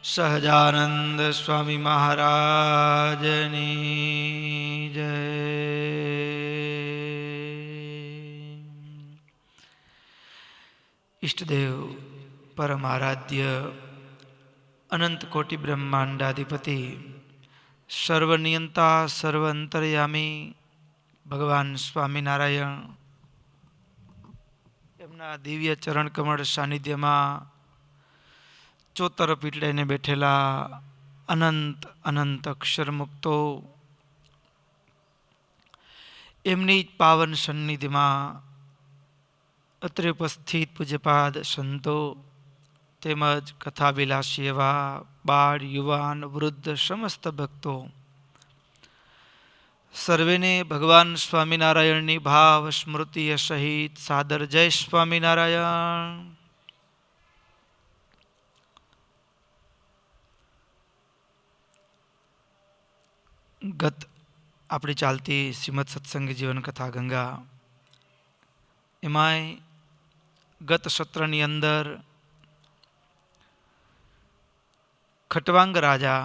સહજાનંદ સ્વામી મહારાજની જય. ઈષ્ટદેવ પરમારાધ્ય અનંત કોટિ બ્રહ્માંડાધિપતિ સર્વનિયંતા સર્વ અંતર્યામી ભગવાન સ્વામિનારાયણ એમના દિવ્ય ચરણ કમળ સાનિધ્યમાં ચોતર પીઠ લઈને બેઠેલા અનંત અનંત અક્ષર મુક્તો એમની જ પાવન સન્નિધિમાં અત્રે ઉપસ્થિત પૂજ્યપાદ સંતો તેમજ કથાવિલાસી એવા બાળ યુવાન વૃદ્ધ સમસ્ત ભક્તો સર્વેને ભગવાન સ્વામિનારાયણની ભાવ સ્મૃતિએ સહિત સાદર જય સ્વામિનારાયણ. ગત આપણી ચાલતી શ્રીમદ સત્સંગ જીવન કથા ગંગા એમાંય ગત સત્રની અંદર ખટવાંગ રાજા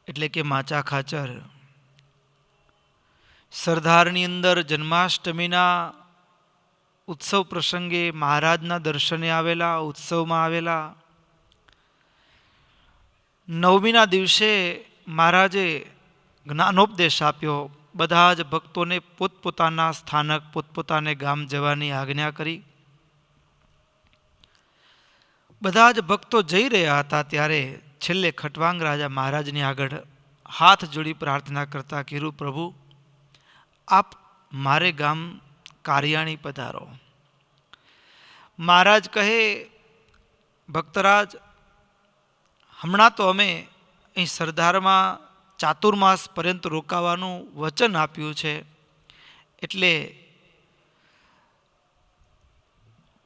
એટલે કે માચા ખાચર સરદારની અંદર જન્માષ્ટમીના ઉત્સવ પ્રસંગે મહારાજના દર્શને આવેલા, ઉત્સવમાં આવેલા. નવમીના દિવસે મહારાજે જ્ઞાનોપદેશ આપ્યો. બધા જ ભક્તોને પોતપોતાના સ્થાનક પોતપોતાને ગામ જવાની આજ્ઞા કરી. બધા જ ભક્તો જઈ રહ્યા હતા ત્યારે છેલ્લે ખટવાંગ રાજા મહારાજની આગળ હાથ જોડી પ્રાર્થના કરતા કીધું, પ્રભુ આપ મારે ગામ કારિયાણી પધારો. મહારાજ કહે, ભક્તરાજ હમણાં તો અમે અહીં સરદારમાં ચાતુર્માસ પર્યંત રોકાવાનું વચન આપ્યું છે, એટલે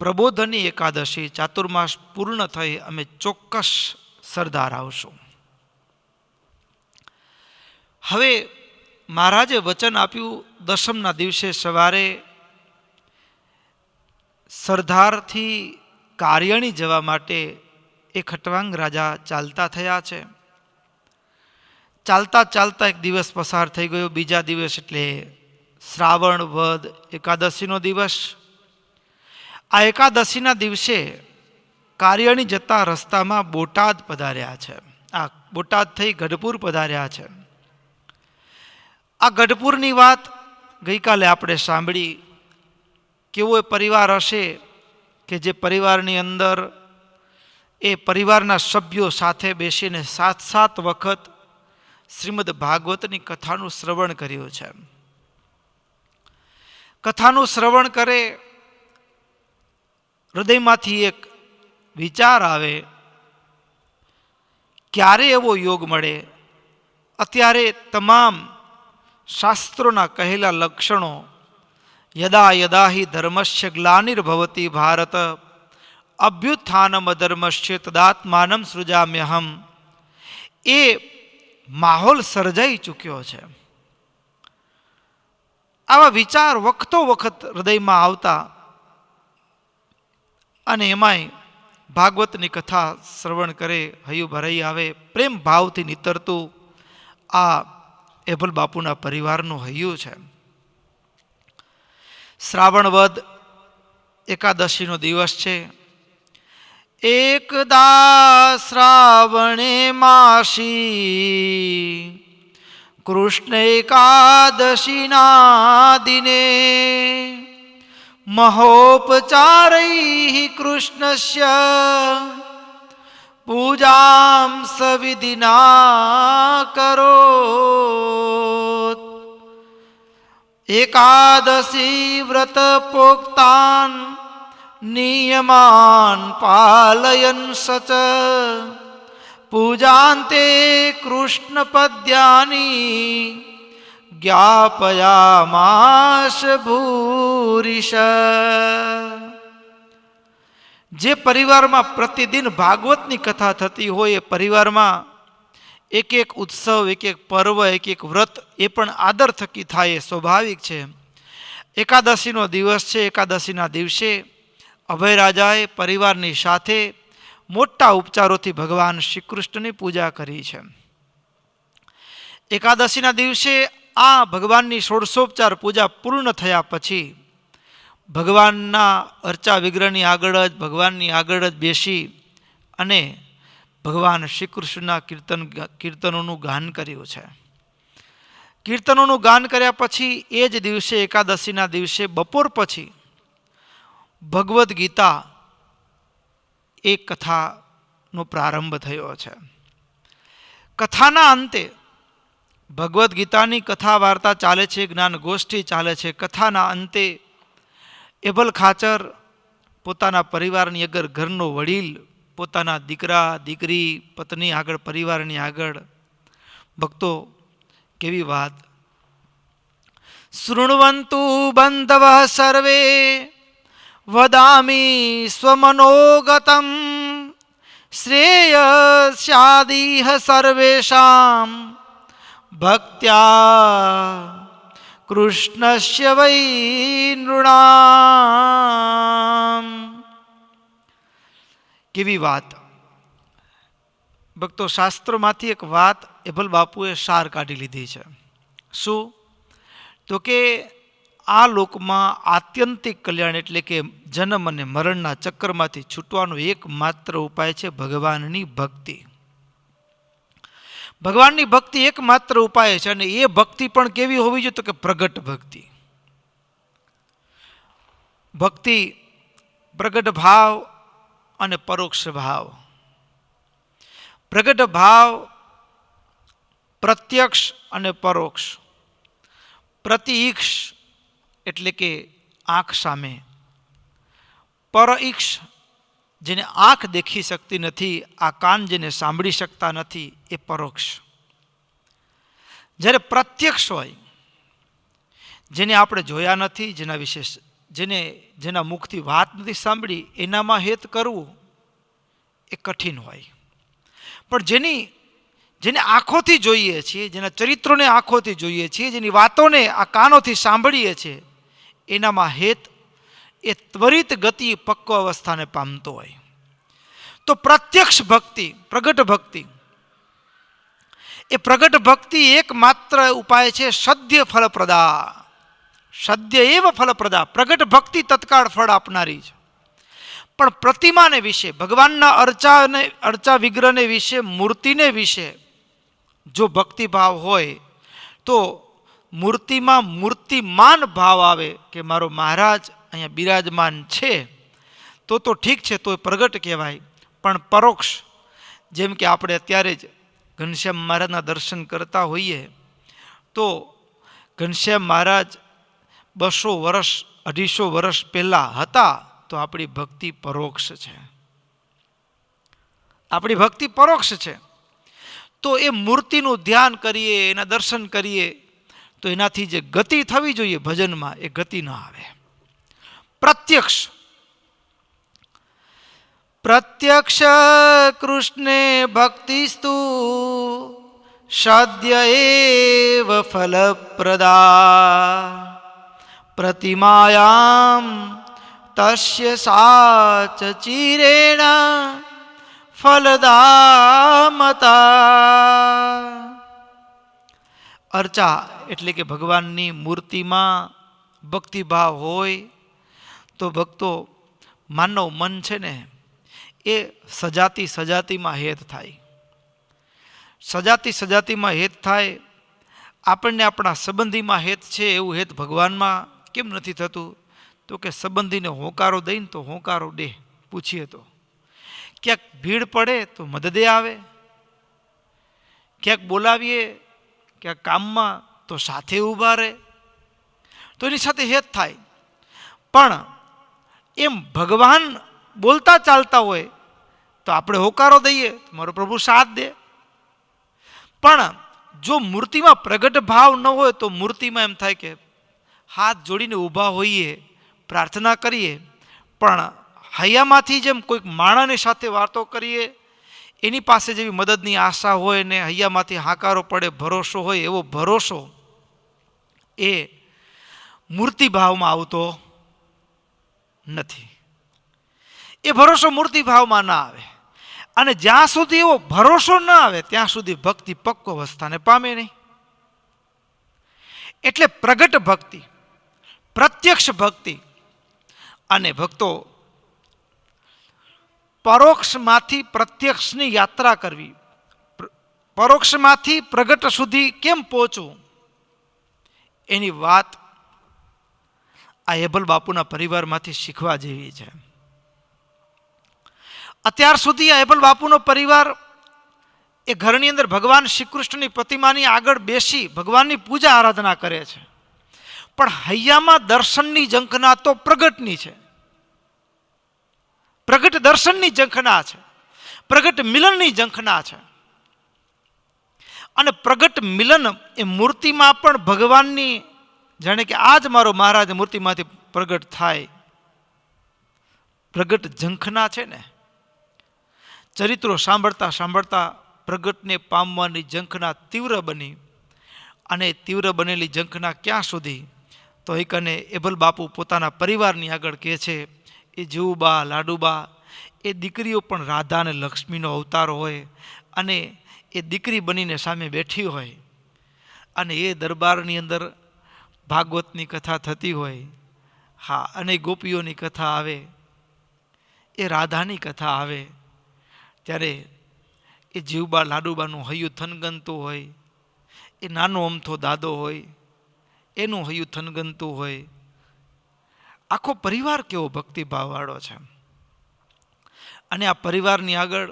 પ્રબોધની એકાદશી ચાતુર્માસ પૂર્ણ થઈ અમે ચોક્કસ સરદાર આવશું. હવે મહારાજે વચન આપ્યું, દસમના દિવસે સવારે સરદારથી કારિયાણી જવા માટે એ ખટવાંગ રાજા ચાલતા થયા છે. ચાલતા ચાલતા એક દિવસ પસાર થઈ ગયો. બીજા દિવસ એટલે શ્રાવણ વદ એકાદશીનો દિવસ. આ એકાદશીના દિવસે કારિયાણી જતા રસ્તામાં બોટાદ પધાર્યા છે. આ બોટાદ થઈ ગઢપુર પધાર્યા છે. આ ગઢપુરની વાત ગઈકાલે આપણે સાંભળી. કેવો એ પરિવાર હશે કે જે પરિવારની અંદર એ પરિવારના સભ્યો સાથે બેસીને 7 વખત શ્રીમદ ભાગવતની કથાનું શ્રવણ કર્યું છે. કથાનું શ્રવણ કરે, હૃદયમાંથી એક વિચાર આવે, ક્યારે એવો યોગ મળે અત્યારે તમામ શાસ્ત્રોના કહેલા લક્ષણો યદા યદા હિ ધર્મસ્ય ગ્લાનિર્ભવતિ ભારત અભ્યુત્થાનમ અધર્મસ્ય તદાત્માનમ સૃજામ્યહમ, એ માહોલ સર્જાઈ ચૂક્યો છે. આવા વિચાર વખતો વખત હૃદયમાં આવતા અને એમાંય ભાગવતની કથા શ્રવણ કરે, હૈયું ભરાઈ આવે, પ્રેમ ભાવથી નીતરતું આ એભલ બાપુના પરિવારનું હૈયું છે. શ્રાવણ વદ એકાદશીનો દિવસ છે. એકદા શ્રાવણે માસી કૃષ્ણ એકાદશીના દિને મહોપચારૈ કૃષ્ણસ્ય પૂજામ સવિધિના કરોત. એકાદશી વ્રત પ્રોક્તાન નિયમાન પાલયન સચ પૂજાંતે કૃષ્ણ પદ્યાની જ્ઞાપયામાસ ભૂરિશ. જે પરિવારમાં પ્રતિદિન ભાગવતની કથા થતી હોય એ પરિવારમાં એક એક ઉત્સવ, એક એક પર્વ, એક એક વ્રત એ પણ આદર થકી થાય એ સ્વાભાવિક છે. એકાદશીનો દિવસ છે. એકાદશીના દિવસે અભય રાજાએ પરિવારની સાથે મોટા ઉપચારોથી ભગવાન શ્રી કૃષ્ણની પૂજા કરી છે. એકાદશીના દિવસે આ ભગવાનની ષોડશોપચાર પૂજા પૂર્ણ થયા પછી ભગવાનના અર્ચા વિગ્રહની આગળ જ ભગવાનની આગળ જ બેસી અને ભગવાન શ્રી કૃષ્ણના કીર્તનોનું ગાન કર્યું છે. કીર્તનોનું ગાન કર્યા પછી એ જ દિવસે એકાદશીના દિવસે બપોર પછી ભગવદ્ ગીતા એ કથાનો પ્રારંભ થયો છે. કથાના અંતે ભગવદ્ ગીતાની કથા વાર્તા ચાલે છે, જ્ઞાન ગોષ્ઠી ચાલે છે. કથાના અંતે એભલ ખાચર પોતાના પરિવારની આગળ, ઘરનો વડીલ પોતાના દીકરા દીકરી પત્ની આગળ, પરિવારની આગળ, ભક્તો કેવી વાત. શૃણવંતુ બંધવઃ સર્વે વદામિ સ્વમનોગતમ શ્રેયસ્યાદિહ સર્વેષાં ભક્ત્યા કૃષ્ણસ્ય વૈ નૃણામ. કેવી વાત. ભક્તો, શાસ્ત્રોમાંથી એક વાત એભલ બાપુએ સાર કાઢી લીધી છે. શું? તો કે આ લોકમાં આત્યંતિક કલ્યાણ એટલે કે જન્મ અને મરણના ચક્રમાંથી છૂટવાનો એકમાત્ર ઉપાય છે ભગવાનની ભક્તિ. ભગવાનની ભક્તિ એકમાત્ર ઉપાય છે. અને એ ભક્તિ પણ કેવી હોવી જોઈએ? તો કે પ્રગટ ભક્તિ. ભક્તિ પ્રગટ ભાવ અને પરોક્ષ ભાવ. પ્રગટ ભાવ પ્રત્યક્ષ અને પરોક્ષ. પ્રતિઈક્ષ એટલે કે આંખ સામે, પરઈક્ષ જેને આંખ દેખી શકતી નથી, આ કાન જેને સાંભળી શકતા નથી, એ પરોક્ષ. જ્યારે પ્રત્યક્ષ હોય, જેને આપણે જોયા નથી, જેના વિશે જેના મુખથી વાત નથી સાંભળી, એનામાં હેત કરવું એ કઠિન હોય. પણ જેને આંખોથી જોઈએ છીએ, જેના ચરિત્રોને આંખોથી જોઈએ છીએ, જેની વાતોને આ કાનોથી સાંભળીએ છીએ, એનામાં હેત એ ત્વરિત ગતિ પક્વ અવસ્થાને પામતો હોય. તો પ્રત્યક્ષ ભક્તિ, પ્રગટ ભક્તિ, એ પ્રગટ ભક્તિ એકમાત્ર ઉપાય છે સદ્ય ફલપ્રદા. સદ્ય એવ ફલપ્રદા. પ્રગટ ભક્તિ તત્કાળ ફળ આપનારી છે. પણ પ્રતિમાને વિશે, ભગવાનના અર્ચા વિગ્રહને વિશે, મૂર્તિને વિશે જો ભક્તિભાવ હોય તો મૂર્તિમાં મૂર્તિમાન ભાવ આવે કે મારો મહારાજ અહીંયા બિરાજમાન છે, તો ઠીક છે, તો પ્રગટ કહેવાય. પણ પરોક્ષ, જેમ કે આપણે અત્યારે જ ઘનશ્યામ મહારાજના દર્શન કરતા હોઈએ, તો ઘનશ્યામ મહારાજ 200 વર્ષ 250 વર્ષ પહેલાં હતા, તો આપણી ભક્તિ પરોક્ષ છે. આપણી ભક્તિ પરોક્ષ છે. તો એ મૂર્તિનું ધ્યાન કરીએ, એના દર્શન કરીએ, તો એનાથી જે ગતિ થવી જોઈએ ભજનમાં, એ ગતિ ન આવે. પ્રત્યક્ષ, પ્રત્યક્ષ કૃષ્ણે ભક્તિસ્તુ સદ્ય એવ ફલપ્રદા પ્રતિમાયામ તસ્ય સાચ ચિરેણ ફલદામતા. અર્ચા એટલે કે ભગવાનની મૂર્તિમાં ભક્તિભાવ હોય તો ભક્તો, માનવ મન છે ને, એ સજાતીમાં હેત થાય. સજાતીમાં હેત થાય. આપણને આપણા સંબંધીમાં હેત છે, એવું હેત ભગવાનમાં કેમ નથી થતું? તો કે સંબંધીને હોંકારો દઈને તો હોંકારો દે, પૂછીએ તો. ક્યાંક ભીડ પડે તો મદદે આવે, ક્યાંક બોલાવીએ, ક્યાંક કામમાં તો સાથે ઊભા રહે, તો એની સાથે હેત થાય. પણ એમ ભગવાન બોલતા ચાલતા હોય તો આપણે હોકારો દઈએ, મારો પ્રભુ સાથ દે. પણ જો મૂર્તિમાં પ્રગટ ભાવ ન હોય તો મૂર્તિમાં એમ થાય કે હાથ જોડીને ઊભા હોઈએ, પ્રાર્થના કરીએ, પણ હૈયામાંથી જેમ કોઈક માણસની સાથે વાતો કરીએ, એની પાસે જેવી મદદની આશા હોય ને હૈયામાંથી હાકારો પડે, ભરોસો હોય, એવો ભરોસો એ મૂર્તિભાવમાં આવતો નથી. એ ભરોસો મૂર્તિભાવમાં ના આવે. અને જ્યાં સુધી એવો ભરોસો ન આવે ત્યાં સુધી ભક્તિ પક્વ અવસ્થાને પામે નહીં. એટલે પ્રગટ ભક્તિ, પ્રત્યક્ષ ભક્તિ અને ભક્તો પરોક્ષમાંથી પ્રત્યક્ષની યાત્રા કરવી, પરોક્ષમાંથી પ્રગટ સુધી કેમ પહોંચવું, એની વાત આ હેબલ બાપુના પરિવારમાંથી શીખવા જેવી છે. અત્યાર સુધી આ હેબલ બાપુનો પરિવાર એ ઘરની અંદર ભગવાન શ્રી કૃષ્ણની પ્રતિમાની આગળ બેસી ભગવાનની પૂજા આરાધના કરે છે, પણ હૈયામાં દર્શનની ઝંખના તો પ્રગટની છે. પ્રગટ દર્શનની ઝંખના છે, પ્રગટ મિલનની ઝંખના છે. અને પ્રગટ મિલન એ મૂર્તિમાં પણ ભગવાનની, જાણે કે આજ મારો મહારાજ મૂર્તિમાંથી પ્રગટ થાય, પ્રગટ ઝંખના છે ને. ચરિત્રો સાંભળતા સાંભળતા પ્રગટને પામવાની ઝંખના તીવ્ર બની, અને તીવ્ર બનેલી ઝંખના ક્યાં સુધી, તો એક અને હેબલ બાપુ પોતાના પરિવારની આગળ કહે છે, એ જીવુબા લાડુબા એ દીકરીઓ પણ રાધા અને લક્ષ્મીનો અવતાર હોય, અને એ દીકરી બનીને સામે બેઠી હોય, અને એ દરબારની અંદર ભાગવતની કથા થતી હોય, હા, અને ગોપીઓની કથા આવે, એ રાધાની કથા આવે, ત્યારે એ જીવબા લાડુબાનું હૈયું થનગનતું હોય, એ નાનો અમથો દાદો હોય એનું હૈયું થનગનતું હોય. આખો પરિવાર કેવો ભક્તિભાવવાળો છે. અને આ પરિવારની આગળ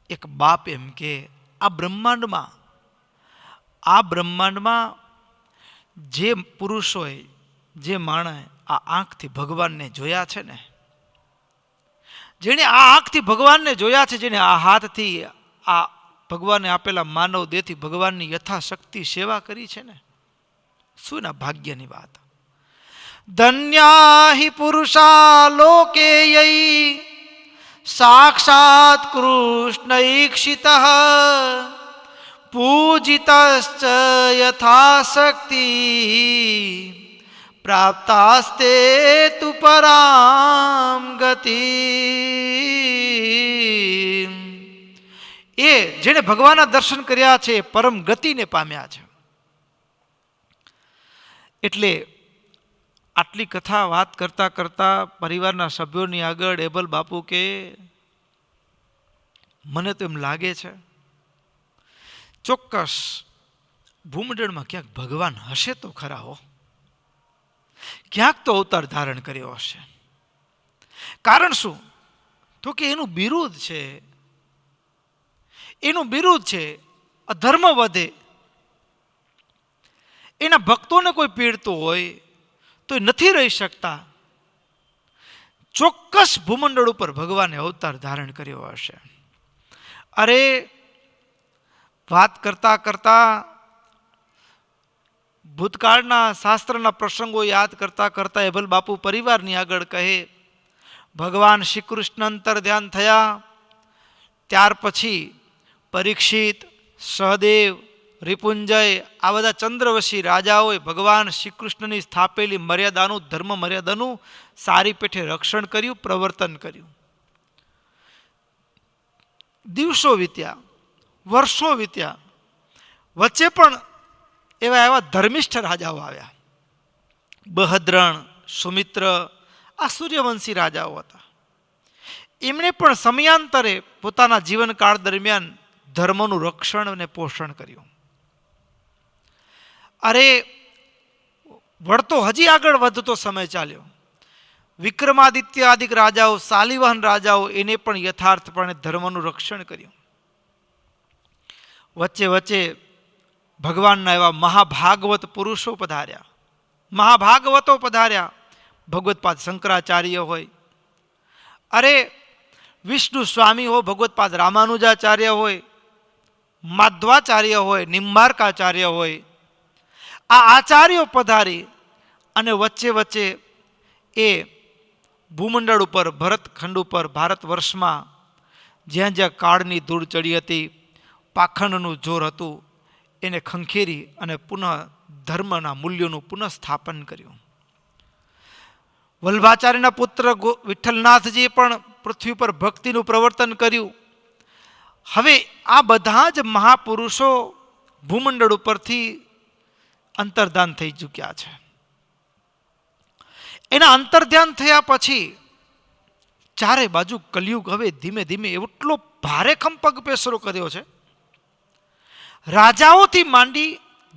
એક બાપ એમ કે આ બ્રહ્માંડમાં જે પુરુષોએ, જે માણસે આ આંખથી ભગવાનને જોયા છે ને, જેણે આ આંખથી ભગવાનને જોયા છે, જેણે આ હાથથી આ ભગવાને આપેલા માનવ દેહથી ભગવાનની યથાશક્તિ સેવા કરી છે ને, શું ના ભાગ્યની વાત. ધન્યા હિ પુરુષા લોકે યૈ સાક્ષાત કૃષ્ણ ઈક્ષિતઃ પૂજિતશ્ચ યથાશક્તિ પ્રાપ્તાસ્તે તુ પરામ ગતિ. એ જેણે ભગવાનના દર્શન કર્યા છે એ પરમ ગતિને પામ્યા છે. એટલે આટલી કથા વાત કરતા કરતા પરિવારના સભ્યોની આગળ હેબલ બાપુ કે મને તો એમ લાગે છે ચોક્કસ ભૂમંડળમાં ક્યાંક ભગવાન હશે તો ખરા હો, ક્યાંક તો અવતાર ધારણ કર્યો હશે. કારણ શું? તો કે એનું બિરુદ છે, એનું બિરુદ છે અધર્મ વધે, એના ભક્તોને કોઈ પીડતું હોય તો એ નથી રહી શકતા. ચોક્કસ ભૂમંડળ ઉપર ભગવાને અવતાર ધારણ કર્યો હશે. અરે વાત કરતા કરતા ભૂતકાળના શાસ્ત્રના પ્રસંગો યાદ કરતા કરતા હેબલ બાપુ પરિવારની આગળ કહે, ભગવાન શ્રી કૃષ્ણ અંતર ધ્યાન થયા ત્યાર પછી પરીક્ષિત, સહદેવ, રિપુંજય આ બધા ચંદ્રવશી રાજાઓએ ભગવાન શ્રી કૃષ્ણની સ્થાપેલી મર્યાદાનું, ધર્મ મર્યાદાનું સારી પેઠે રક્ષણ કર્યું, પ્રવર્તન કર્યું. દિવસો વીત્યા, વર્ષો વીત્યા, વચ્ચે પણ એવા ધર્મિષ્ઠ રાજાઓ આવ્યા. બહદ્રણ, સુમિત્ર આ સૂર્યવંશી રાજાઓ હતા. એમણે પણ સમયાંતરે પોતાના જીવનકાળ દરમિયાન ધર્મનું રક્ષણ અને પોષણ કર્યું. અરે વળતો હજી આગળ વધતો સમય ચાલ્યો. વિક્રમાદિત્ય આદિક રાજાઓ, શાલિવાહન રાજાઓ એને પણ યથાર્થપણે ધર્મનું રક્ષણ કર્યું. વચ્ચે વચ્ચે ભગવાનના એવા મહાભાગવત પુરુષો પધાર્યા, મહાભાગવતો પધાર્યા. ભગવત્પાદ શંકરાચાર્ય હોય, અરે વિષ્ણુ સ્વામી હોય, ભગવત્પાદ રામાનુજાચાર્ય હોય, માધવાચાર્ય હોય, નિમ્બાર્કાચાર્ય હોય, આ આચાર્યો પધારી અને વચ્ચે વચ્ચે એ ભૂમંડળ ઉપર, ભરતખંડ ઉપર, ભારત વર્ષમાં જ્યાં જ્યાં કાળની ધૂળ ચડી હતી, પાખંડનું જોર હતું, એને ખંખેરી અને પુનઃ ધર્મના મૂલ્યોનું પુનઃસ્થાપન કર્યું. વલ્ભાચાર્યના પુત્ર વિઠ્ઠલનાથજીએ પણ પૃથ્વી પર ભક્તિનું પ્રવર્તન કર્યું. હવે આ બધા જ મહાપુરુષો ભૂમંડળ ઉપરથી અંતર્ધાન થઈ ચૂક્યા છે. એના અંતર્ધ્યાન થયા પછી ચારે બાજુ કલયુગ હવે ધીમે ધીમે એટલો ભારે ખંપગ પેસરો કર્યો છે. રાજાઓથી માંડી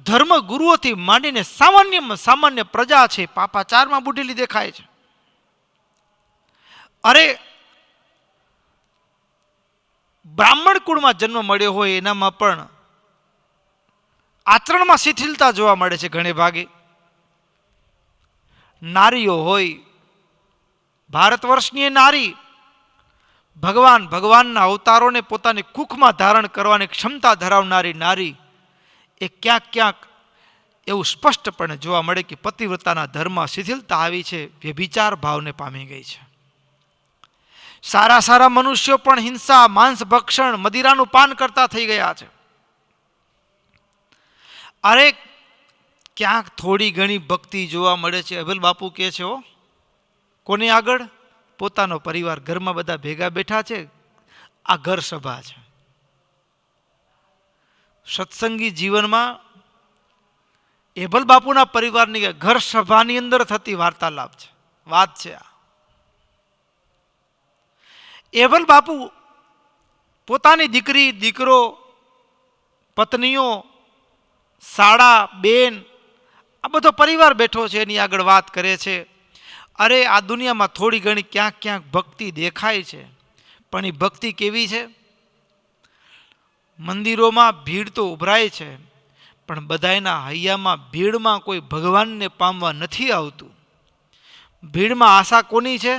ધર્મગુરુઓથી માંડીને સામાન્ય પ્રજા છે પાપાચારમાં બુઢેલી દેખાય છે. અરે બ્રાહ્મણ કુળમાં જન્મ મળ્યો હોય એનામાં પણ આચરણમાં શિથિલતા જોવા મળે છે ઘણે ભાગે. નારીઓ હોય, ભારત વર્ષની નારી ભગવાનના અવતારોને પોતાની કુખમાં ધારણ કરવાની ક્ષમતા ધરાવનારી નારી એ ક્યાંક એવું સ્પષ્ટપણે જોવા મળે કે પતિવ્રતાના ધર્મમાં શિથિલતા આવી છે, વ્યભિચાર ભાવને પામી ગઈ છે. સારા મનુષ્યો પણ હિંસા, માંસ ભક્ષણ, મદિરાનું પાન કરતા થઈ ગયા છે. અરે ક્યાંક થોડી ઘણી ભક્તિ જોવા મળે છે. અભલ બાપુ કહે છે, કોની આગળ? પોતાનો પરિવાર, ઘરમાં બધા ભેગા બેઠા છે, આ ઘર સભા છે. સત્સંગી જીવનમાં એભલ બાપુના પરિવારની ઘર સભાની અંદર થતી વાર્તાલાપ છે, વાત છે આ. એભલ બાપુ પોતાની દીકરી, દીકરો, પત્નીઓ, સાળા, બેન, આ બધો પરિવાર બેઠો છે, એની આગળ વાત કરે છે. અરે આ દુનિયામાં થોડી ઘણી ક્યાંક ભક્તિ દેખાય છે, પણ એ ભક્તિ કેવી છે? મંદિરોમાં ભીડ તો ઉભરાય છે, પણ બધાયના હૈયામાં ભીડમાં કોઈ ભગવાનને પામવા નથી આવતું. ભીડમાં આશા કોની છે?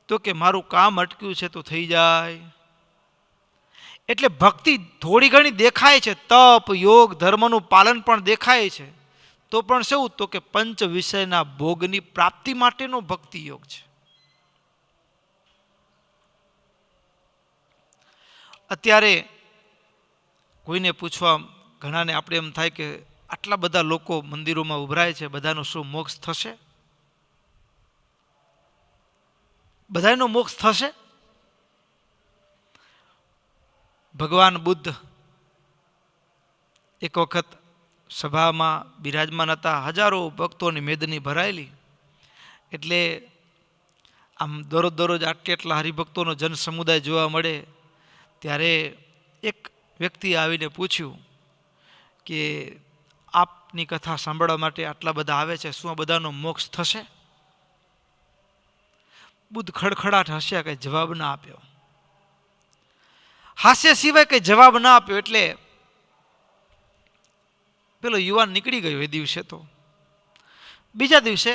તો કે મારું કામ અટક્યું છે તો થઈ જાય. એટલે ભક્તિ થોડી ઘણી દેખાય છે, તપ, યોગ, ધર્મનું પાલન પણ દેખાય છે, તો પણ શું? તો કે પંચ વિષયના ભોગની પ્રાપ્તિ માટેનો ભક્તિ યોગ છે. અત્યારે કોઈને પૂછવા, ઘણાને આપણે એમ થાય કે આટલા બધા લોકો મંદિરોમાં ઉભરાય છે, બધાનો શું મોક્ષ થશે? બધાનો મોક્ષ થશે? ભગવાન બુદ્ધ એક વખત સભામાં બિરાજમાન હતા, હજારો ભક્તોની મેદની ભરાયેલી. એટલે આમ દરરોજ આટલા હરિભક્તોનો જન સમુદાય જોવા મળે. ત્યારે એક વ્યક્તિ આવીને પૂછ્યું કે આપની કથા સાંભળવા માટે આટલા બધા આવે છે, શું આ બધાનો મોક્ષ થશે? બુદ્ધ ખડખડાટ હસ્યા, કંઈ જવાબ ના આપ્યો. હાસ્ય સિવાય કંઈ જવાબ ના આપ્યો. એટલે પેલો યુવાન નીકળી ગયો એ દિવસે. તો બીજા દિવસે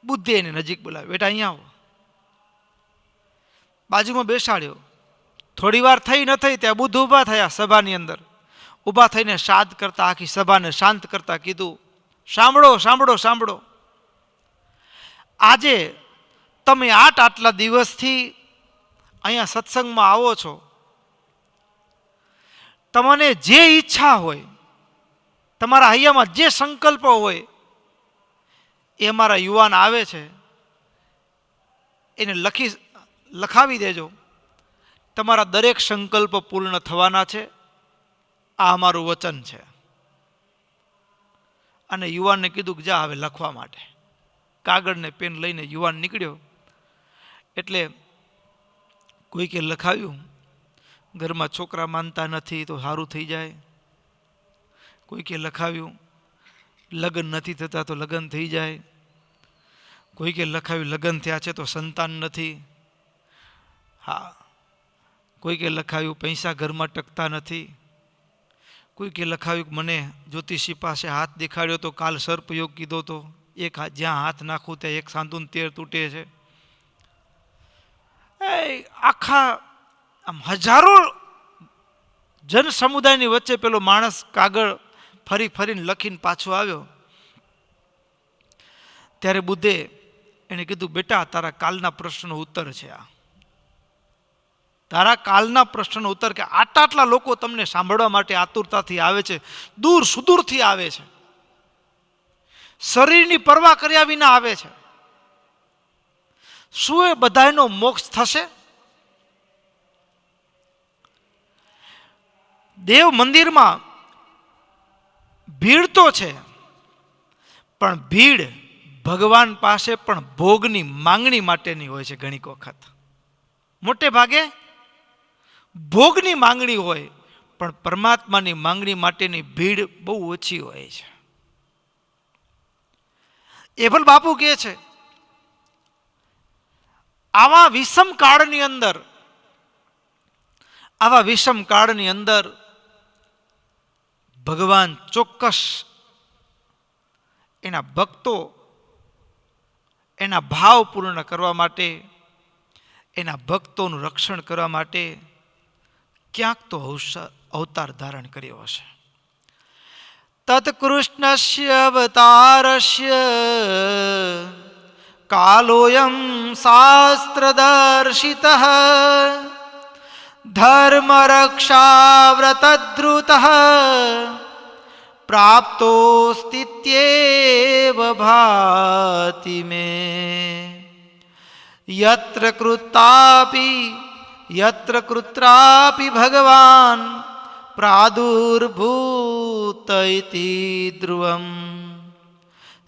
બુદ્ધે એને નજીક બોલાવ્યો, બેટા અહીંયા આવો. બાજુમાં બેસાડ્યો. થોડી વાર થઈ ન થઈ ત્યાં બુદ્ધ ઊભા થયા સભાની અંદર. ઊભા થઈને શાંત કરતા, આખી સભાને શાંત કરતા કીધું, સાંભળો. આજે તમે આટલા દિવસથી અહીંયા સત્સંગમાં આવો છો, તમને જે ઈચ્છા હોય, તમારા હૈયામાં જે સંકલ્પો હોય, એ અમારા યુવાન આવે છે એને લખાવી દેજો. તમારા દરેક સંકલ્પ પૂર્ણ થવાના છે, આ અમારું વચન છે. અને યુવાનને કીધું કે જા હવે લખવા માટે. કાગળ ને પેન લઈને યુવાન નીકળ્યો. એટલે કોઈકે લખાવ્યું, ઘરમાં છોકરા માનતા નથી તો સારું થઈ જાય. કોઈકે લખાવ્યું, લગ્ન નથી થતા તો લગ્ન થઈ જાય. કોઈકે લખાવ્યું, લગ્ન થયા છે તો સંતાન નથી. હા. કોઈકે લખાવ્યું, પૈસા ઘરમાં ટકતા નથી. કોઈકે લખાવ્યું, મને જ્યોતિષી પાસે હાથ દેખાડ્યો તો કાલ સર્પયોગ કીધો તો, જ્યાં હાથ નાખું ત્યાં એક સાંધુન તેર તૂટે છે. આખા આમ હજારો જન સમુદાયની વચ્ચે પેલો માણસ કાગળ ફરીને લખીને પાછો આવ્યો. ત્યારે બુદ્ધે એને કીધું, બેટા તારા કાલના પ્રશ્નનો ઉત્તર છે આ. તારા કાલના પ્રશ્નનો ઉત્તર કે આટલા લોકો તમને સાંભળવા માટે આતુરતાથી આવે છે, દૂર સુદૂરથી આવે છે, શરીરની પરવા કર્યા વિના આવે છે. શું એ બધાનો મોક્ષ થશે? દેવ મંદિરમાં ભીડ તો છે, પણ ભીડ ભગવાન પાસે પણ ભોગની માંગણી માટેની હોય છે. ઘણીક વખત મોટે ભાગે ભોગની માંગણી હોય, પણ પરમાત્માની માંગણી માટેની ભીડ બહુ ઓછી હોય છે. એભલ બાપુ કહે છે, આવા વિષમ કાળની અંદર ભગવાન ચોક્કસ એના ભક્તો એના ભાવ પૂર્ણ કરવા માટે, એના ભક્તોનું રક્ષણ કરવા માટે ક્યાંક તો અવતાર ધારણ કર્યો હશે. તત્કૃષ્ણસ્ય અવતારસ્ય કાલોયમ શાસ્ત્રદર્શિતઃ ધર્મરક્ષાવ્રતદ્રુતઃ પ્રાપ્તોસ્તિત્યેવ ભાતિ મે યત્ર કૃત્રાપી ભગવાન પ્રાદુર્ભૂત ઇતિ ધ્રુવમ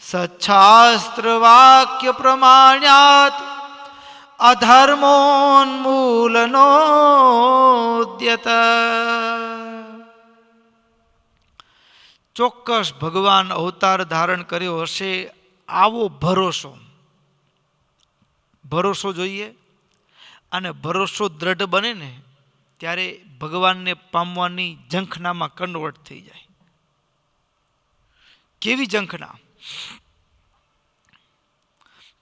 સચ્છાસ્ત્રવાક્ય પ્રમાણ્યાત અધર્મોન્મૂલનોદ્યત. ચોક્કસ ભગવાન અવતાર ધારણ કર્યો હશે, આવો ભરોસો જોઈએ. અને ભરોસો દ્રઢ બને ને ત્યારે ભગવાનને પામવાની ઝંખનામાં કન્વર્ટ થઈ જાય. કેવી ઝંખના?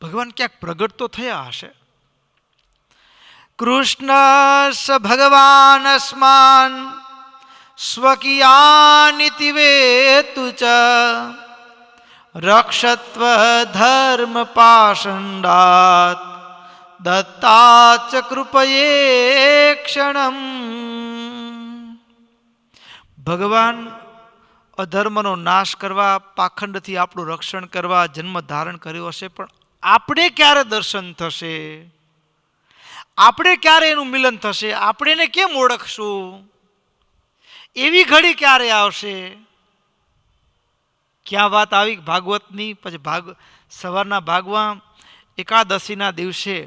ભગવાન ક્યાંક પ્રગટ તો થયા હશે. કૃષ્ણ સ ભગવાન અસ્માન સ્વકીયાનિતિ વેતુ ચ રક્ષત્વ ધર્મ પાષંડાત દત્તાચ કૃપયે ક્ષણમ. ભગવાન અધર્મનો નાશ કરવા, પાખંડથી આપણું રક્ષણ કરવા જન્મ ધારણ કર્યો હશે, પણ આપણે ક્યારે દર્શન થશે? આપણે ક્યારે એનું મિલન થશે? આપણે એને કેમ ઓળખશું? એવી ઘડી ક્યારે આવશે? ક્યાં વાત આવી ભાગવતની? પછી સવારના ભાગમાં એકાદશીના દિવસે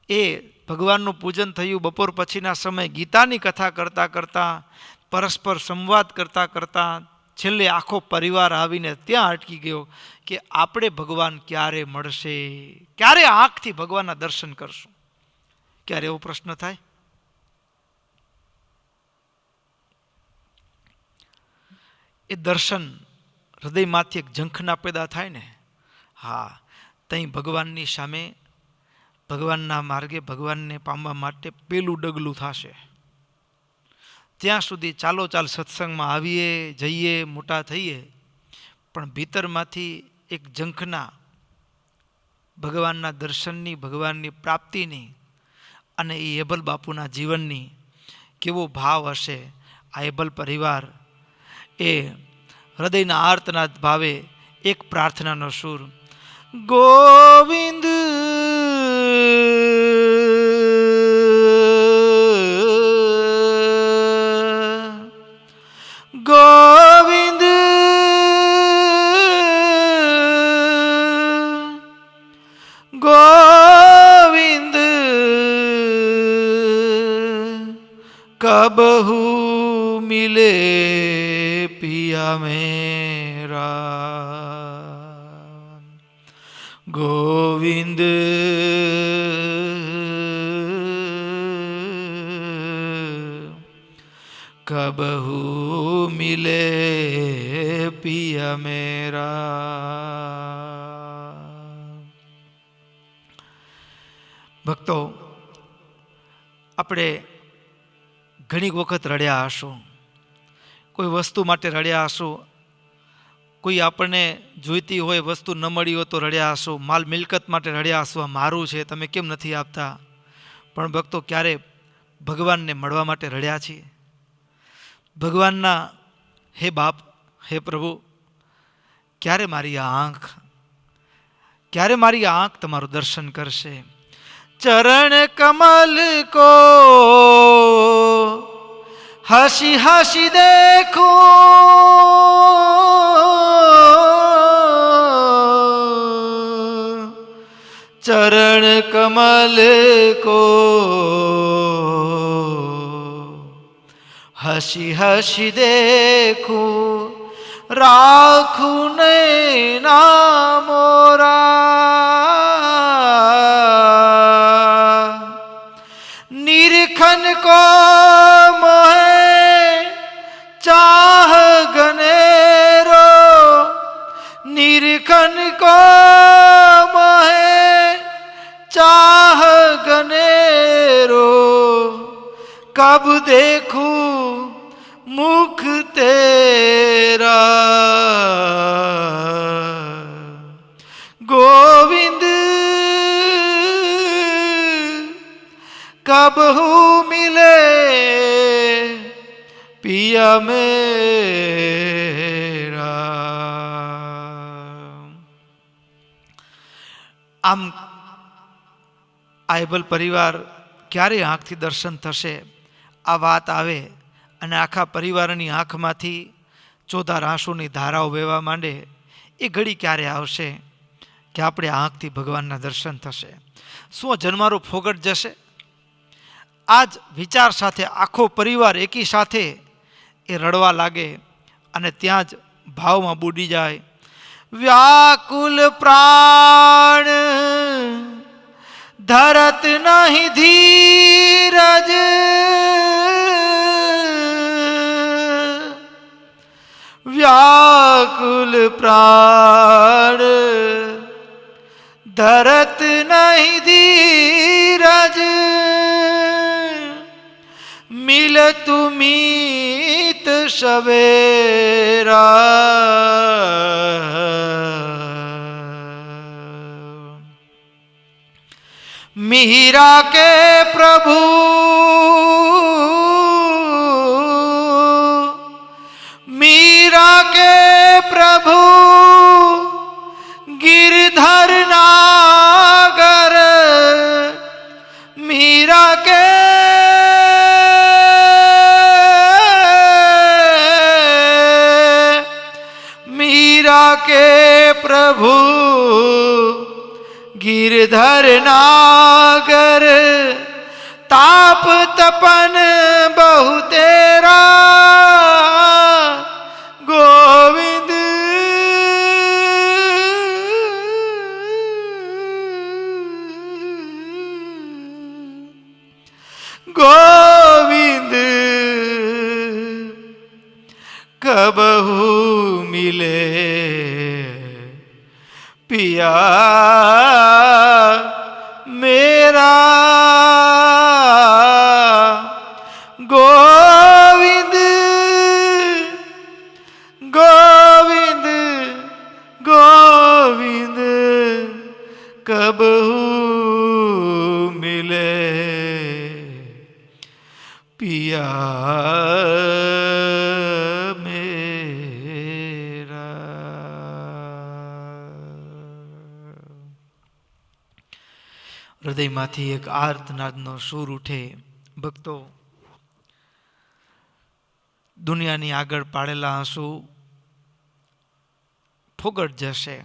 એ ભગવાનનું પૂજન થયું. બપોર પછીના સમયે ગીતાની કથા કરતાં કરતાં, પરસ્પર સંવાદ કરતાં કરતાં છેલ્લે આખો પરિવાર આવીને ત્યાં અટકી ગયો કે આપણે ભગવાન ક્યારે મળશે, ક્યારે આંખથી ભગવાનના દર્શન કરશું? ક્યારે એવો પ્રશ્ન થાય? એ દર્શન હૃદયમાંથી એક ઝંખના પેદા થાય ને, હા, તઈ ભગવાનની સામે, ભગવાનના માર્ગે, ભગવાનને પામવા માટે પેલું ડગલું થશે. ત્યાં સુધી ચાલો ચાલ સત્સંગમાં આવીએ જઈએ, મોટા થઈએ, પણ ભીતરમાંથી એક ઝંખના ભગવાનના દર્શનની, ભગવાનની પ્રાપ્તિની, અને એ એભલ બાપુના જીવનની કેવો ભાવ હશે. આ એભલ પરિવાર એ હૃદયના આર્તનાદ ભાવે એક પ્રાર્થનાનો સૂર, ગોવિંદ ગોવિંદ ગોવિંદ કબહુ મિલે પિયા મેરા, ગોવિંદ કબહુ મિલે પિયા મેરા. ભક્તો, આપણે ઘણી વખત રડ્યા હશું, કોઈ વસ્તુ માટે રડ્યા હશું, કોઈ આપણને જોઈતી હોય વસ્તુ ન મળી હોય તો રડ્યા હશું, માલ મિલકત માટે રડ્યા હશું, આ મારું છે તમે કેમ નથી આપતા. પણ ભક્તો, ક્યારે ભગવાનને મળવા માટે રડ્યા છીએ? ભગવાનના, હે બાપ, હે પ્રભુ, ક્યારે મારી આંખ તમારું દર્શન કરશે? ચરણ કમલ કો हसी हसी देखूं चरण कमल को, हसी हसी देखूं राखूं नैना मोरा। निरखन को मोहे चाह गनेरो, निरखन को मोहे चाह गनेरो। कब देखूं मुख तेरा गोविंद, कब हूँ मिले पिया मेरा। આમ આયબલ પરિવાર ક્યારે આંખથી દર્શન થશે, આ વાત આવે અને આખા પરિવારની આંખમાંથી ચોધાર આંસુની ધારાઓ વહેવા માંડે, એ ઘડી ક્યારે આવશે કે આપણે આંખથી ભગવાનના દર્શન થશે? શું જન્મારો ફોગટ જશે? આ જ વિચાર સાથે આખો પરિવાર એકી સાથે એ રડવા લાગે અને ત્યાં જ ભાવમાં બુડી જાય. વ્યાકુલ પ્રાણ ધરત નહીં ધીરજ, વ્યાકુલ પ્રાણ ધરત નહીં ધીરજ, મિલતુ મીત સવેરા. मीरा के प्रभु मीरा के प्रभु गिरधर नागर, मीरा के प्रभु गिरधर नागर, ताप तपन बहु तेरा गोविंद. गोविंद कबहू मिले पिया मेरा. गोविंद गोविंद गोविंद कबहू मिले पिया હૃદયમાંથી એક આર્તનાદનો સૂર ઉઠે. ભક્તો, દુનિયાની આગળ પાડેલા આંસુ ફોગટ જશે.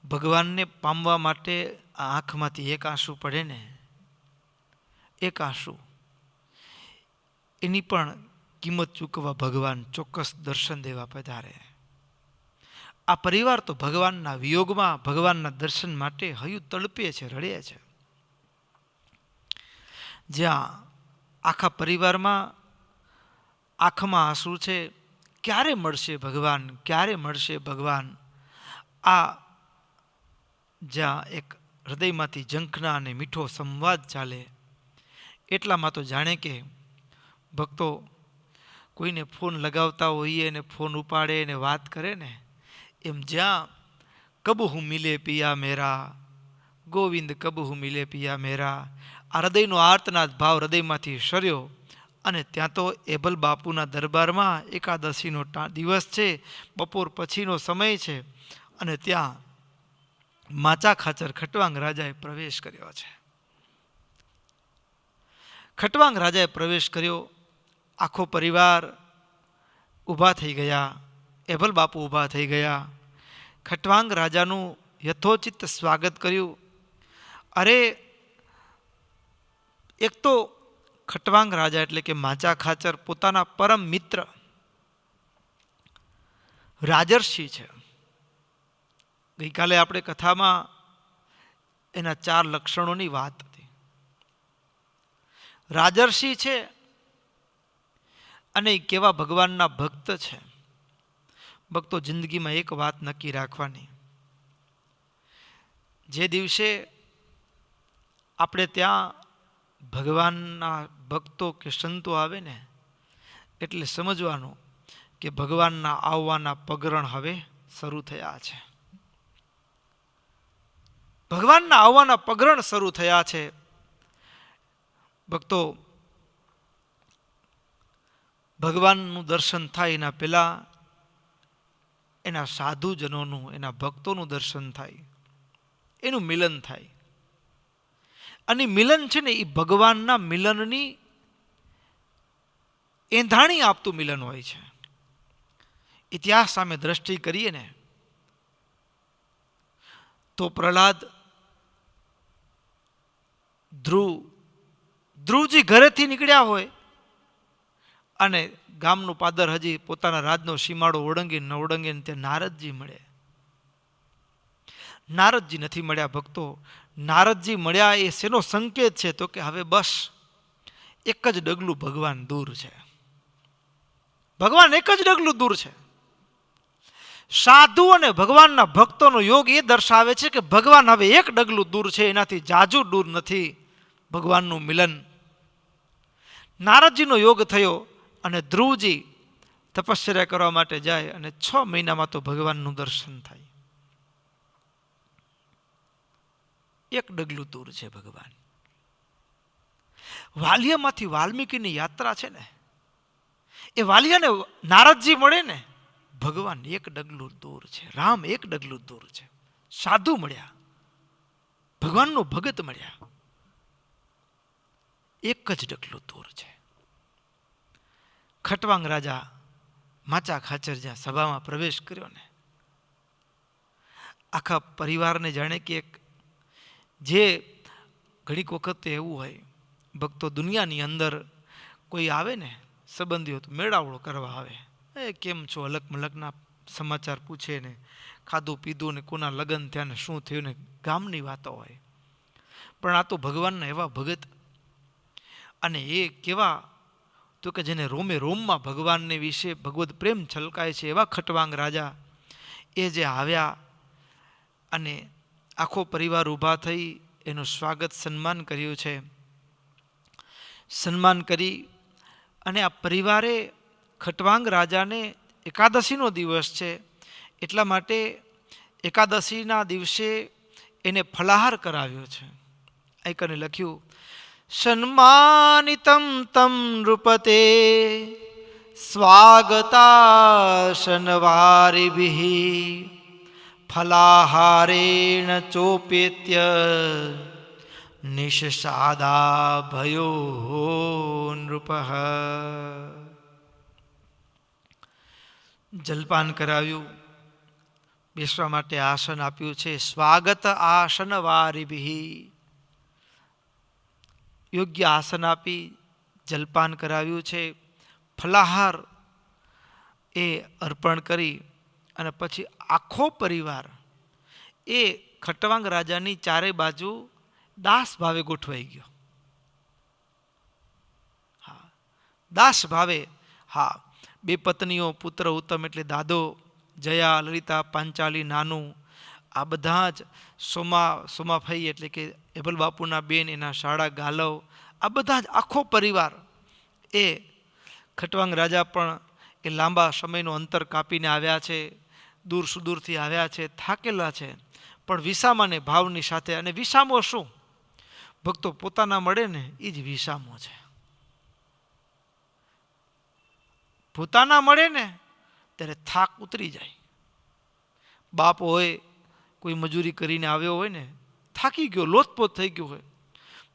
ભગવાનને પામવા માટે આ આંખમાંથી એક આંસુ પડે ને, એક આંસુ, એની પણ કિંમત ચૂકવવા ભગવાન ચોક્કસ દર્શન દેવા પધારે. આ પરિવાર તો ભગવાનના વિયોગમાં ભગવાનના દર્શન માટે હૈયું તડપે છે, રડે છે. જ્યાં આખા પરિવારમાં આંખમાં આંસુ છે, ક્યારે મળશે ભગવાન, ક્યારે મળશે ભગવાન. આ જ્યાં એક હૃદયમાંથી ઝંખના અને મીઠો સંવાદ ચાલે, એટલામાં તો જાણે કે ભક્તો કોઈને ફોન લગાવતા હોઈએ ને ફોન ઉપાડે ને વાત કરે ને, એમ જ્યાં કબ હું મિલે પિયા મેરા, ગોવિંદ કબ હું મિલે પિયા મેરા, આ હૃદયનો આર્તનાદ ભાવ હૃદયમાંથી સર્યો. અને ત્યાં તો એબલ બાપુના દરબારમાં એકાદશીનો દિવસ છે, બપોર પછીનો સમય છે, અને ત્યાં માચા ખાચર ખટવાંગ રાજાએ પ્રવેશ કર્યો છે. ખટવાંગ રાજાએ પ્રવેશ કર્યો આખો પરિવાર ઊભા થઈ ગયા. એભલ બાપુ ઊભા થઈ ગયા. ખટવાંગ રાજાનું યથોચિત સ્વાગત કર્યું. અરે એક તો ખટવાંગ રાજા એટલે કે માચા ખાચર પોતાના પરમ મિત્ર રાજર્ષિ છે. ગઈકાલે આપણે કથામાં એના 4 લક્ષણોની વાત હતી. રાજર્ષિ છે અને કેવા ભગવાનના ભક્ત છે. ભક્તો જિંદગીમાં એક વાત નક્કી રાખવાની, જે દિવસે આપણે ત્યાં ભગવાનના ભક્તો કે સંતો આવે ને એટલે સમજવાનું કે ભગવાનના આવવાના પગરણ હવે શરૂ થયા છે. ભગવાનના આવવાના પગરણ શરૂ થયા છે. ભક્તો, ભગવાનનું દર્શન થાય એના પહેલા એના સાધુજનોનું, એના ભક્તોનું દર્શન થાય, એનું મિલન થાય. અને મિલન છે ને એ ભગવાનના મિલનની એંધાણી આપતું મિલન હોય છે. ઇતિહાસ સામે દ્રષ્ટિ કરીએ ને તો પ્રહલાદ, ધ્રુવજી ઘરેથી નીકળ્યા હોય અને ગામનું પાદર હજી પોતાના રાજનો સીમાડો ઓળંગી ન ઓળંગીને ત્યાં નારદજી મળે. નારદજી નથી મળ્યા ભક્તો. નારદજી મળ્યા એ શેનો સંકેત છે? તો કે હવે બસ એક જ ડગલું ભગવાન દૂર છે. ભગવાન એક જ ડગલું દૂર છે. સાધુ અને ભગવાનના ભક્તોનો યોગ એ દર્શાવે છે કે ભગવાન હવે એક ડગલું દૂર છે, એનાથી જાજુ દૂર નથી ભગવાનનું મિલન. નારદજીનો યોગ થયો અને ધ્રુવજી તપશ્ચર્યા કરવા માટે જાય અને 6 મહિનામાં તો ભગવાનનું દર્શન થાય. એક ડગલું દૂર છે ભગવાન. વાલિયામાંથી વાલ્મીકીની યાત્રા છે ને, એ વાલિયાને નારદજી મળે ને, ભગવાન એક ડગલું દૂર છે. રામ એક ડગલું દૂર છે. સાધુ મળ્યા, ભગવાનનો ભગત મળ્યા, એક જ ડગલું દૂર છે. ખટવાંગ રાજા માચા ખાચર જ્યાં સભામાં પ્રવેશ કર્યો ને, આખા પરિવારને જાણે કે એક, જે ઘડીક વખત એવું હોય ભક્તો, દુનિયાની અંદર કોઈ આવે ને સંબંધીઓ તો મેળાવડો કરવા આવે, એ કેમ છો, અલગ મલકના સમાચાર પૂછે ને, ખાધું પીધું ને, કોના લગ્ન થયા ને, શું થયું ને, ગામની વાતો હોય. પણ આ તો ભગવાનના એવા ભગત, અને એ કેવા તો કે જેને રોમે રોમમાં ભગવાનને વિશે ભગવદ પ્રેમ છલકાય છે, એવા ખટવાંગ રાજા એ જે આવ્યા અને આખો પરિવાર ઊભા થઈ એનું સ્વાગત સન્માન કર્યું છે. સન્માન કરી અને આ પરિવારે ખટવાંગ રાજાને, એકાદશીનો દિવસ છે એટલા માટે એકાદશીના દિવસે એને ફલાહાર કરાવ્યો છે. અહીં કને લખ્યું, સન્માનિતમ તમ નૃપતે સ્વાગતાશનવારિભિઃ ફલાહારેણ ચોપેત્ય નિષસાદા ભયો નૃપઃ. જલપાન કરાવ્યું, બેસવા માટે આસન આપ્યું છે. સ્વાગત આસન વારિભિઃ, યોગ્ય આસન આપી જલપાન કરાવ્યું છે. ફલાહાર એ અર્પણ કરી અને પછી આખો પરિવાર એ ખટવાંગ રાજાની ચારે બાજુ દાસ ભાવે ગોઠવાઈ ગયો. હા, દાસ ભાવે. હા, 2 પત્નીઓ, પુત્ર ઉત્તમ એટલે દાદો, જયા, લલિતા, પાંચાલી, નાનું, આ બધા જ સોમાફઈ એટલે કે એભલ બાપુના બેન, એના શાળા ગાલવ, આ બધા જ આખો પરિવાર એ ખટવાંગ રાજા પણ એ લાંબા સમયનું અંતર કાપીને આવ્યા છે, દૂર સુદૂરથી આવ્યા છે, થાકેલા છે, પણ વિસામાને ભાવની સાથે. અને વિસામો શું ભક્તો? પોતાના મળે ને એ જ વિસામો છે. પોતાના મળે ને ત્યારે થાક ઉતરી જાય. બાપ હોય, કોઈ મજૂરી કરીને આવ્યો હોય ને, થાકી ગયો, લોથપોથ થઈ ગયો હોય,